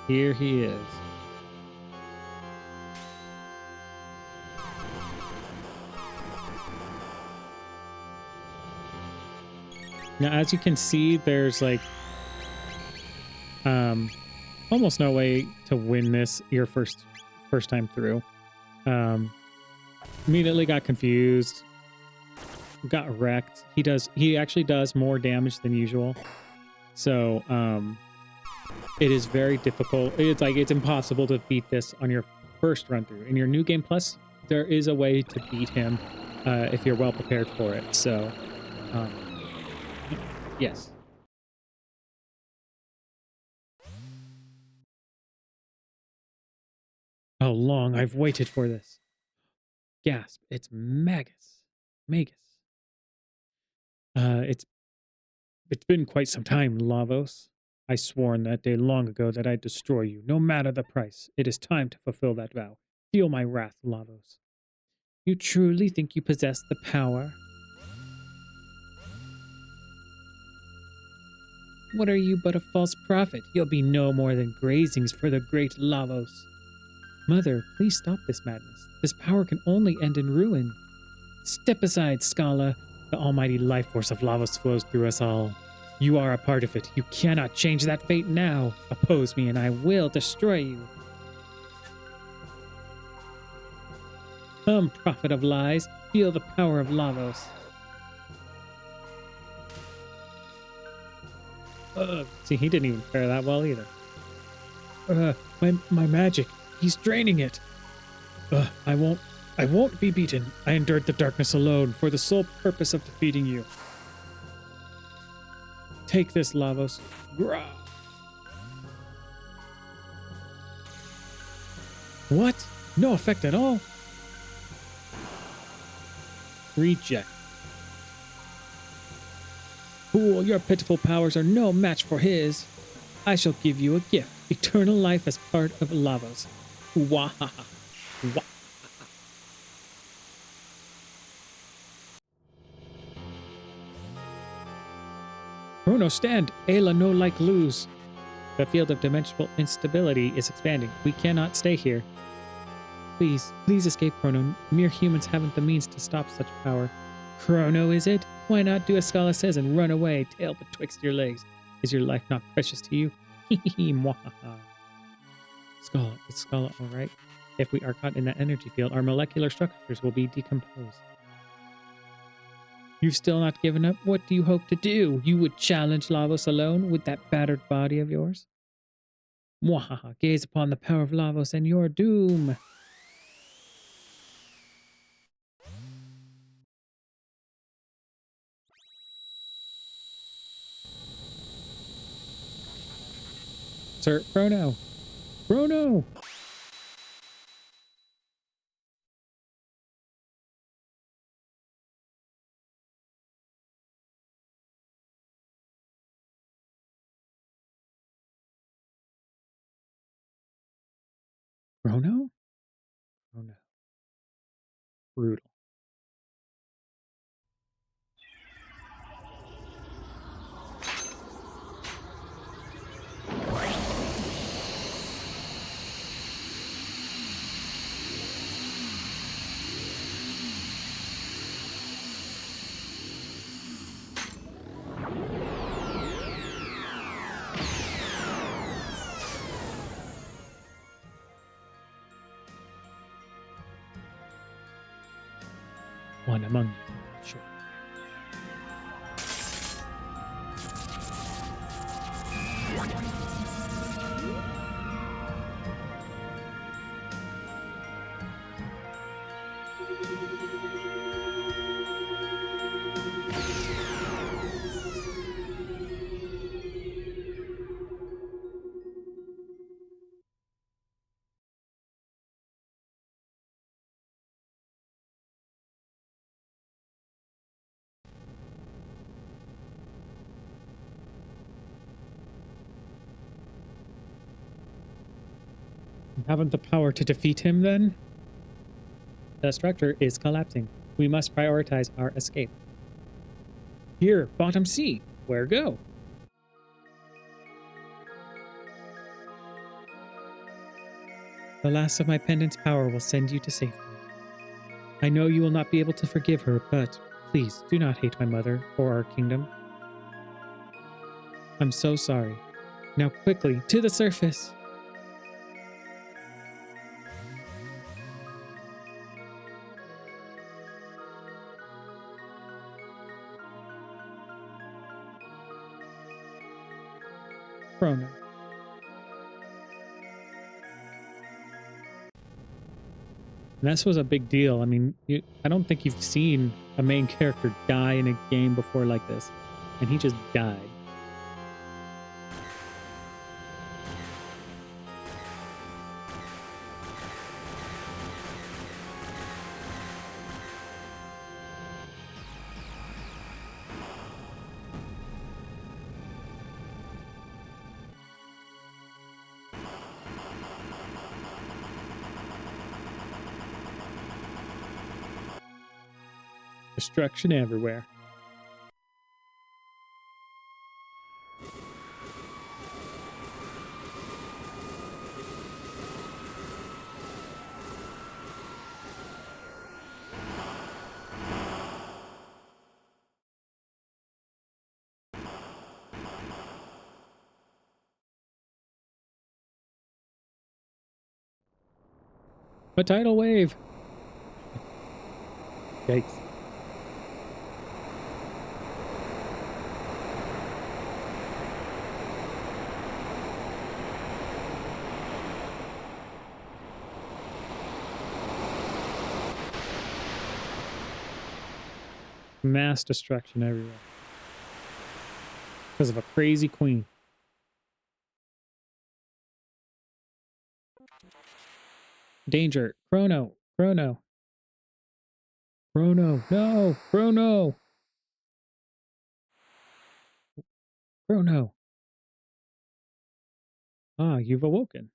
Here he is. Now, as you can see, there's like almost no way to win this your first time through. Immediately got confused, got wrecked. He actually does more damage than usual. So, it is very difficult. It's like it's impossible to beat this on your first run through. In your new game plus, there is a way to beat him if you're well prepared for it. So, um, yes. How long I've waited for this. Gasp. It's Magus. Magus. It's been quite some time, Lavos. I sworn that day long ago that I'd destroy you, no matter the price. It is time to fulfill that vow. Feel my wrath, Lavos. You truly think you possess the power? What are you but a false prophet? You'll be no more than grazings for the great Lavos. Mother, please stop this madness. This power can only end in ruin. Step aside, Scala. The almighty life force of Lavos flows through us all. You are a part of it. You cannot change that fate now. Oppose me and I will destroy you. Come, prophet of lies. Feel the power of Lavos. See, he didn't even fare that well either. My magic. He's draining it. I won't be beaten. I endured the darkness alone for the sole purpose of defeating you. Take this, Lavos. Grah. What? No effect at all? Reject. Fool, your pitiful powers are no match for his. I shall give you a gift, eternal life as part of Lavos. Wahaha. Wah. Chrono, stand! Ayla no like lose. The field of dimensional instability is expanding. We cannot stay here. Please escape, Chrono. Mere humans haven't the means to stop such power. Chrono, is it? Why not do as Scala says and run away, tail betwixt your legs? Is your life not precious to you? Hee mwahaha. Scala, is Scala alright? If we are caught in that energy field, our molecular structures will be decomposed. You've still not given up? What do you hope to do? You would challenge Lavos alone with that battered body of yours? Mwahaha, gaze upon the power of Lavos and your doom. Sir Chrono. Chrono! Chrono? Chrono. Brutal. One among you. Sure. You haven't the power to defeat him, then? The structure is collapsing. We must prioritize our escape. Here, bottom C. Where go? The last of my pendant's power will send you to safety. I know you will not be able to forgive her, but please do not hate my mother or our kingdom. I'm so sorry. Now quickly, to the surface! Chrono. And this was a big deal. I mean, I don't think you've seen a main character die in a game before like this. And he just died. Destruction everywhere. A tidal wave. Yikes. Mass destruction everywhere. Because of a crazy queen. Danger. Chrono. Chrono. Chrono. No. Chrono. Chrono. Ah, you've awoken.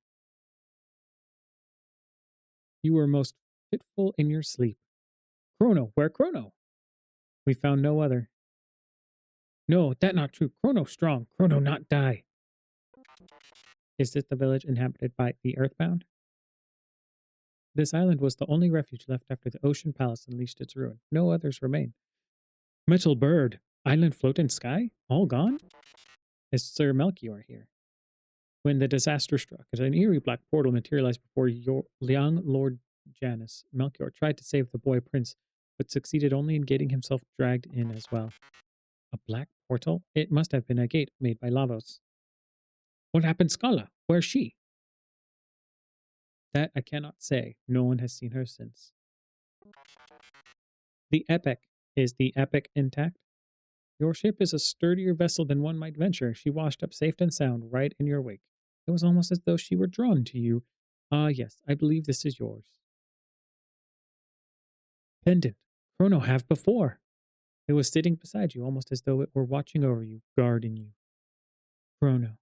You were most fitful in your sleep. Chrono. Where Chrono? We found no other. No, that not true. Chrono strong. Chrono not die. Is this the village inhabited by the Earthbound? This island was the only refuge left after the Ocean Palace unleashed its ruin. No others remain. Metal bird. Island float in sky? All gone? Is Sir Melchior here? When the disaster struck, as an eerie black portal materialized before young Lord Janus, Melchior tried to save the boy prince, but succeeded only in getting himself dragged in as well. A black portal? It must have been a gate made by Lavos. What happened, Scala? Where's she? That I cannot say. No one has seen her since. The Epic. Is the Epic intact? Your ship is a sturdier vessel than one might venture. She washed up safe and sound right in your wake. It was almost as though she were drawn to you. Ah, yes, I believe this is yours. Pendant. Chrono have before. It was sitting beside you, almost as though it were watching over you, guarding you. Chrono.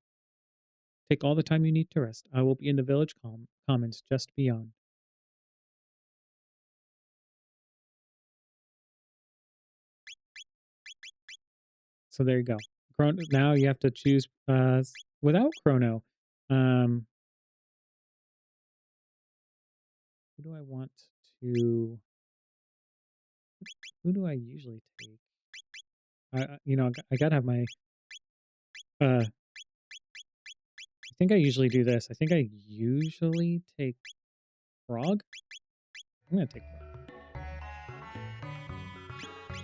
Take all the time you need to rest. I will be in the village commons just beyond. So there you go. Chrono, now you have to choose without Chrono. Who do I want to... Who do I usually take? I gotta have my... I think I usually do this. I think I usually take Frog. I'm gonna take Frog.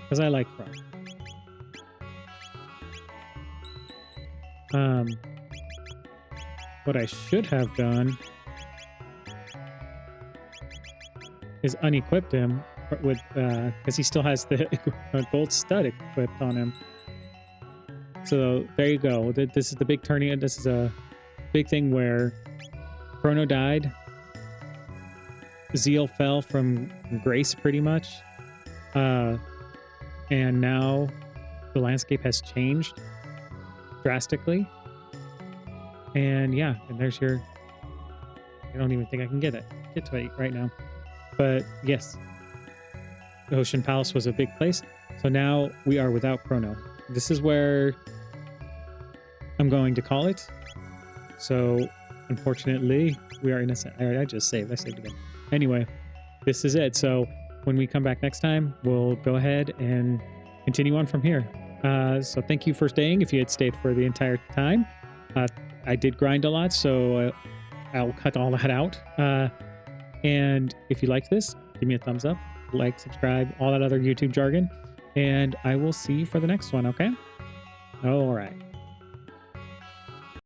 Because I like Frog. What I should have done is unequipped him with because he still has the gold stud equipped on him. So there you go. This is the big turning. This is a big thing where Chrono died. Zeal fell from grace pretty much. And now the landscape has changed drastically. And yeah, and there's your... I don't even think I can get to it right now. But yes, the Ocean Palace was a big place. So now we are without Chrono. This is where I'm going to call it. So unfortunately, we are in a... I just saved. I saved again. Anyway, this is it. So when we come back next time, we'll go ahead and continue on from here. So thank you for staying if you had stayed for the entire time. I did grind a lot, so I'll cut all that out. And if you liked this, give me a thumbs up, like, subscribe, all that other YouTube jargon. And I will see you for the next one, okay? All right.